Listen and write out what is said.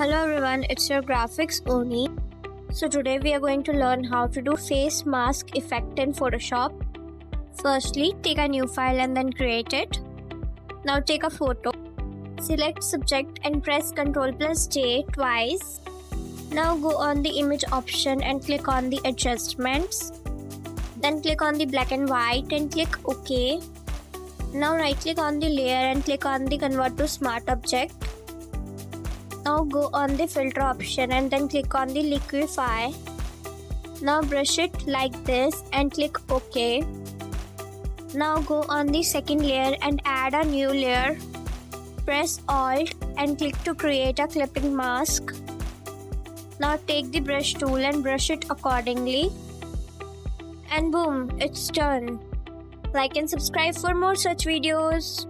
Hello everyone, it's your graphics Oni. So today we are going to learn how to do face mask effect in Photoshop. Firstly, take a new file and then create it. Now take a photo. Select subject and press Ctrl+J twice. Now go on the image option and click on the adjustments. Then click on the black and white and click OK. Now right click on the layer and click on the convert to smart object. Now go on the filter option and then click on the liquify. Now brush it like this and click OK. Now go on the second layer and add a new layer. Press Alt and click to create a clipping mask. Now take the brush tool and brush it accordingly. And boom, it's done. Like and subscribe for more such videos.